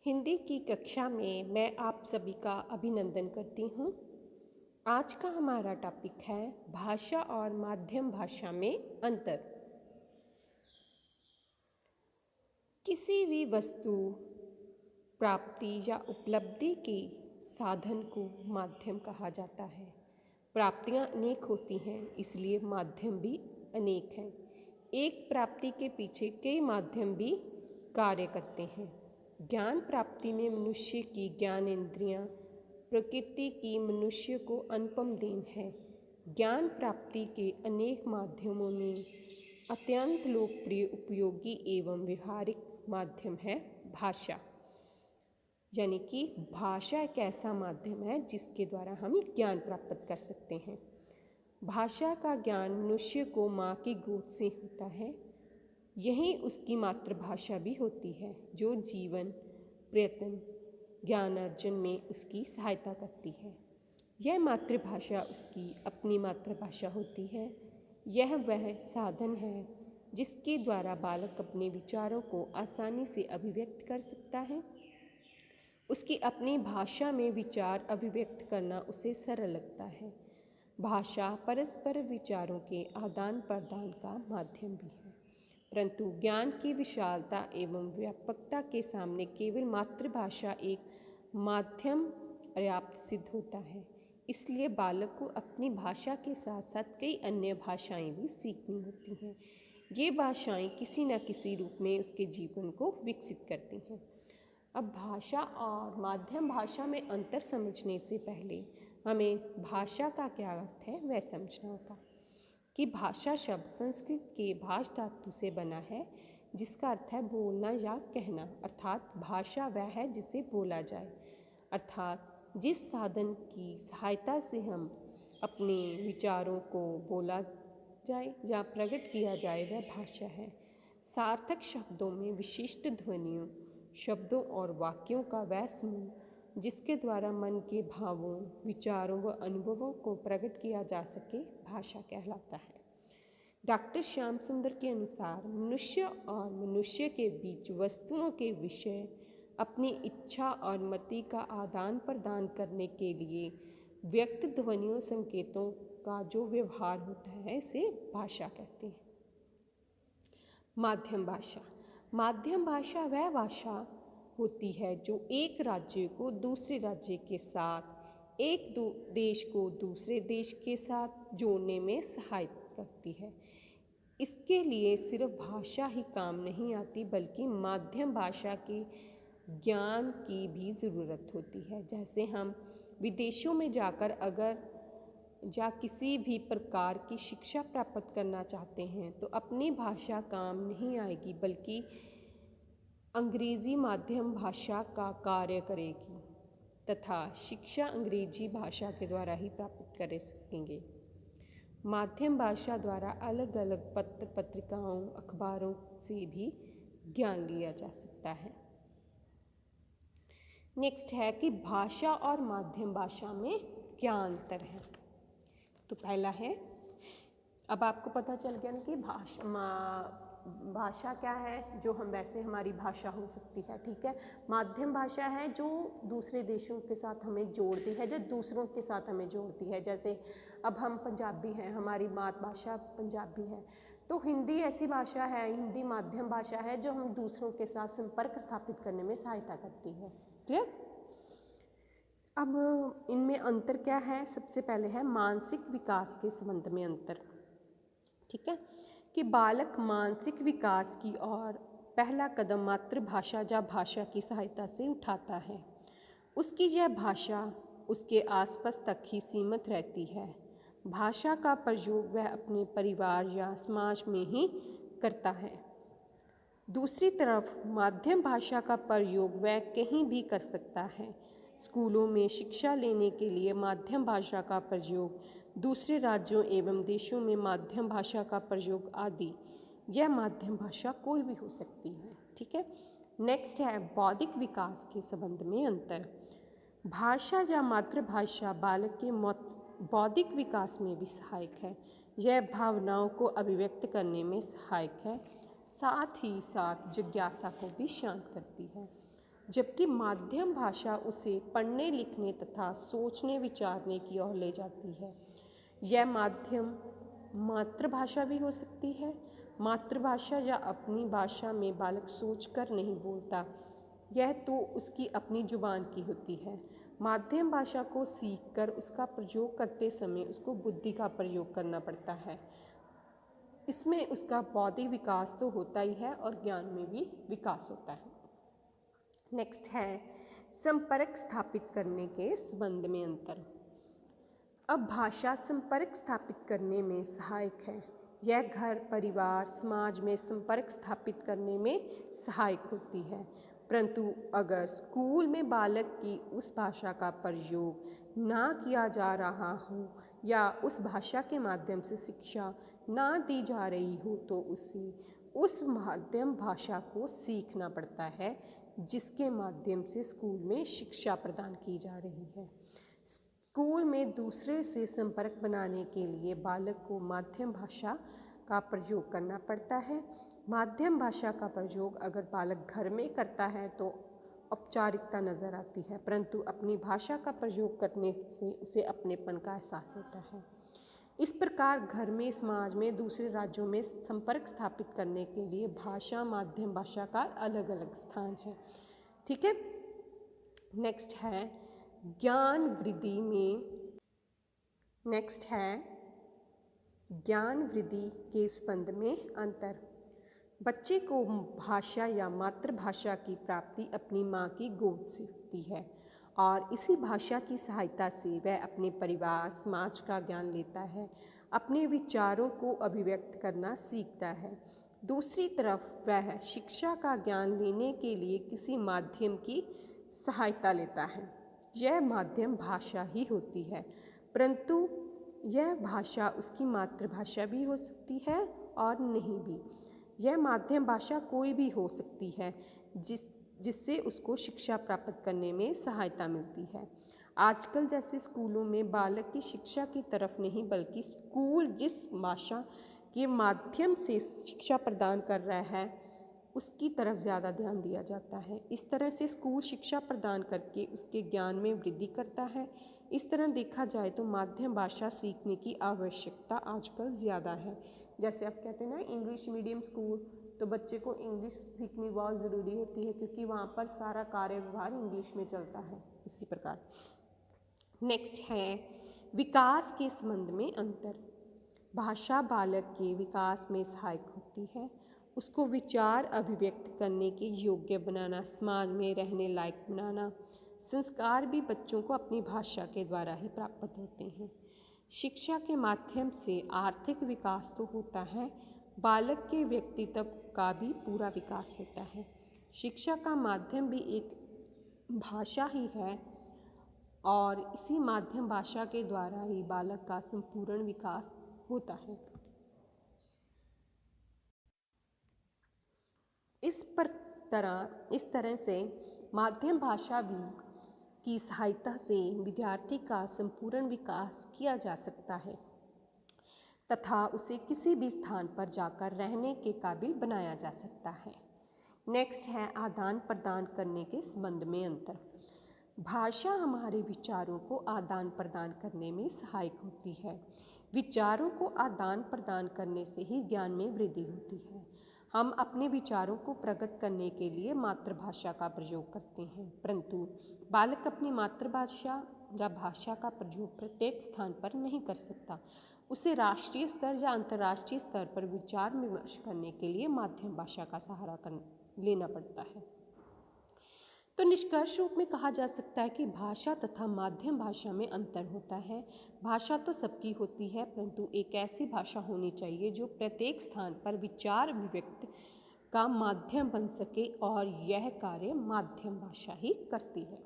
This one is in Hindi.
हिंदी की कक्षा में मैं आप सभी का अभिनंदन करती हूँ। आज का हमारा टॉपिक है भाषा और माध्यम भाषा में अंतर। किसी भी वस्तु प्राप्ति या उपलब्धि के साधन को माध्यम कहा जाता है। प्राप्तियाँ अनेक होती हैं, इसलिए माध्यम भी अनेक हैं। एक प्राप्ति के पीछे कई माध्यम भी कार्य करते हैं। ज्ञान प्राप्ति में मनुष्य की ज्ञानेंद्रियाँ प्रकृति की मनुष्य को अनुपम देन है। ज्ञान प्राप्ति के अनेक माध्यमों में अत्यंत लोकप्रिय, उपयोगी एवं व्यवहारिक माध्यम है भाषा। यानी कि भाषा एक ऐसा माध्यम है जिसके द्वारा हम ज्ञान प्राप्त कर सकते हैं। भाषा का ज्ञान मनुष्य को माँ की गोद से होता है। यही उसकी मातृभाषा भी होती है, जो जीवन प्रयत्न ज्ञान अर्जन में उसकी सहायता करती है। यह मातृभाषा उसकी अपनी मातृभाषा होती है। यह वह साधन है जिसके द्वारा बालक अपने विचारों को आसानी से अभिव्यक्त कर सकता है। उसकी अपनी भाषा में विचार अभिव्यक्त करना उसे सरल लगता है। भाषा परस्पर विचारों के आदान प्रदान का माध्यम भी है, परंतु ज्ञान की विशालता एवं व्यापकता के सामने केवल मातृभाषा एक माध्यम पर्याप्त सिद्ध होता है। इसलिए बालक को अपनी भाषा के साथ साथ कई अन्य भाषाएं भी सीखनी होती हैं। ये भाषाएं किसी न किसी रूप में उसके जीवन को विकसित करती हैं। अब भाषा और माध्यम भाषा में अंतर समझने से पहले हमें भाषा का क्या अर्थ है वह समझना होगा कि भाषा शब्द संस्कृत के भाष धातु से बना है, जिसका अर्थ है बोलना या कहना। अर्थात भाषा वह है जिसे बोला जाए, अर्थात जिस साधन की सहायता से हम अपने विचारों को बोला जाए या प्रकट किया जाए वह भाषा है। सार्थक शब्दों में विशिष्ट ध्वनियों, शब्दों और वाक्यों का वह समूह जिसके द्वारा मन के भावों, विचारों व अनुभवों को प्रकट किया जा सके, भाषा कहलाता है। डॉक्टर श्याम सुंदर के अनुसार मनुष्य और मनुष्य के बीच वस्तुओं के विषय अपनी इच्छा और मति का आदान प्रदान करने के लिए व्यक्त ध्वनियों संकेतों का जो व्यवहार होता है इसे भाषा कहते हैं। माध्यम भाषा। माध्यम भाषा वह भाषा होती है जो एक राज्य को दूसरे राज्य के साथ, एक देश को दूसरे देश के साथ जोड़ने में सहायता करती है। इसके लिए सिर्फ भाषा ही काम नहीं आती, बल्कि माध्यम भाषा के ज्ञान की भी ज़रूरत होती है। जैसे हम विदेशों में जाकर अगर किसी भी प्रकार की शिक्षा प्राप्त करना चाहते हैं तो अपनी भाषा काम नहीं आएगी, बल्कि अंग्रेजी माध्यम भाषा का कार्य करेगी तथा शिक्षा अंग्रेजी भाषा के द्वारा ही प्राप्त कर सकेंगे। माध्यम भाषा द्वारा अलग अलग पत्र पत्रिकाओं, अखबारों से भी ज्ञान लिया जा सकता है। नेक्स्ट है कि भाषा और माध्यम भाषा में क्या अंतर है। तो पहला है, अब आपको पता चल गया ना कि भाषा क्या है, जो हम वैसे हमारी भाषा हो सकती है, ठीक है। माध्यम भाषा है जो दूसरे देशों के साथ हमें जोड़ती है, जो दूसरों के साथ हमें जोड़ती है। जैसे अब हम पंजाबी हैं, हमारी मातृभाषा पंजाबी है, तो हिंदी ऐसी भाषा है, हिंदी माध्यम भाषा है जो हम दूसरों के साथ संपर्क स्थापित करने में सहायता करती है। क्लियर। अब इनमें अंतर क्या है। सबसे पहले है मानसिक विकास के संबंध में अंतर, ठीक है, कि बालक मानसिक विकास की ओर पहला कदम मातृभाषा या भाषा की सहायता से उठाता है। उसकी यह भाषा उसके आसपास तक ही सीमित रहती है। भाषा का प्रयोग वह अपने परिवार या समाज में ही करता है। दूसरी तरफ माध्यम भाषा का प्रयोग वह कहीं भी कर सकता है। स्कूलों में शिक्षा लेने के लिए माध्यम भाषा का प्रयोग, दूसरे राज्यों एवं देशों में माध्यम भाषा का प्रयोग आदि, यह माध्यम भाषा कोई भी हो सकती है, ठीक है। नेक्स्ट है बौद्धिक विकास के संबंध में अंतर। भाषा या मातृभाषा बालक के बौद्धिक विकास में भी सहायक है। यह भावनाओं को अभिव्यक्त करने में सहायक है, साथ ही साथ जिज्ञासा को भी शांत करती है। जबकि माध्यम भाषा उसे पढ़ने लिखने तथा सोचने विचारने की ओर ले जाती है। यह माध्यम मातृभाषा भी हो सकती है। मातृभाषा या अपनी भाषा में बालक सोचकर नहीं बोलता, यह तो उसकी अपनी जुबान की होती है। माध्यम भाषा को सीखकर उसका प्रयोग करते समय उसको बुद्धि का प्रयोग करना पड़ता है। इसमें उसका बौद्धिक विकास तो होता ही है और ज्ञान में भी विकास होता है। नेक्स्ट है संपर्क स्थापित करने के संबंध में अंतर। अब भाषा संपर्क स्थापित करने में सहायक है। यह घर, परिवार, समाज में संपर्क स्थापित करने में सहायक होती है। परंतु अगर स्कूल में बालक की उस भाषा का प्रयोग ना किया जा रहा हो या उस भाषा के माध्यम से शिक्षा ना दी जा रही हो तो उसे उस माध्यम भाषा को सीखना पड़ता है जिसके माध्यम से स्कूल में शिक्षा प्रदान की जा रही है। स्कूल में दूसरे से संपर्क बनाने के लिए बालक को माध्यम भाषा का प्रयोग करना पड़ता है। माध्यम भाषा का प्रयोग अगर बालक घर में करता है तो औपचारिकता नज़र आती है, परंतु अपनी भाषा का प्रयोग करने से उसे अपनेपन का एहसास होता है। इस प्रकार घर में, समाज में, दूसरे राज्यों में संपर्क स्थापित करने के लिए भाषा, माध्यम भाषा का अलग अलग स्थान है। ठीक है। नेक्स्ट है ज्ञान वृद्धि में। नेक्स्ट है ज्ञान वृद्धि के संबंध में अंतर। बच्चे को भाषा या मातृभाषा की प्राप्ति अपनी माँ की गोद से होती है और इसी भाषा की सहायता से वह अपने परिवार, समाज का ज्ञान लेता है, अपने विचारों को अभिव्यक्त करना सीखता है। दूसरी तरफ वह शिक्षा का ज्ञान लेने के लिए किसी माध्यम की सहायता लेता है। यह माध्यम भाषा ही होती है, परंतु यह भाषा उसकी मातृभाषा भी हो सकती है और नहीं भी। यह माध्यम भाषा कोई भी हो सकती है जिससे उसको शिक्षा प्राप्त करने में सहायता मिलती है। आजकल जैसे स्कूलों में बालक की शिक्षा की तरफ नहीं बल्कि स्कूल जिस भाषा के माध्यम से शिक्षा प्रदान कर रहा है उसकी तरफ ज़्यादा ध्यान दिया जाता है। इस तरह से स्कूल शिक्षा प्रदान करके उसके ज्ञान में वृद्धि करता है। इस तरह देखा जाए तो माध्यम भाषा सीखने की आवश्यकता आजकल ज़्यादा है। जैसे आप कहते हैं ना इंग्लिश मीडियम स्कूल, तो बच्चे को इंग्लिश सीखनी बहुत ज़रूरी होती है क्योंकि वहाँ पर सारा कार्य व्यवहार इंग्लिश में चलता है। इसी प्रकार नेक्स्ट है विकास के संबंध में अंतर। भाषा बालक के विकास में सहायक होती है, उसको विचार अभिव्यक्त करने के योग्य बनाना, समाज में रहने लायक बनाना। संस्कार भी बच्चों को अपनी भाषा के द्वारा ही प्राप्त होते हैं। शिक्षा के माध्यम से आर्थिक विकास तो होता है, बालक के व्यक्तित्व का भी पूरा विकास होता है। शिक्षा का माध्यम भी एक भाषा ही है और इसी माध्यम भाषा के द्वारा ही बालक का संपूर्ण विकास होता है। इस तरह से माध्यम भाषा भी की सहायता से विद्यार्थी का संपूर्ण विकास किया जा सकता है तथा उसे किसी भी स्थान पर जाकर रहने के काबिल बनाया जा सकता है। नेक्स्ट है आदान प्रदान करने के संबंध में अंतर। भाषा हमारे विचारों को आदान प्रदान करने में सहायक होती है। विचारों को आदान प्रदान करने से ही ज्ञान में वृद्धि होती है। हम अपने विचारों को प्रकट करने के लिए मातृभाषा का प्रयोग करते हैं, परंतु बालक अपनी मातृभाषा या भाषा का प्रयोग प्रत्येक स्थान पर नहीं कर सकता। उसे राष्ट्रीय स्तर या अंतर्राष्ट्रीय स्तर पर विचार विमर्श करने के लिए माध्यम भाषा का सहारा लेना पड़ता है। तो निष्कर्ष रूप में कहा जा सकता है कि भाषा तथा माध्यम भाषा में अंतर होता है। भाषा तो सबकी होती है, परंतु एक ऐसी भाषा होनी चाहिए जो प्रत्येक स्थान पर विचार अभिव्यक्त का माध्यम बन सके और यह कार्य माध्यम भाषा ही करती है।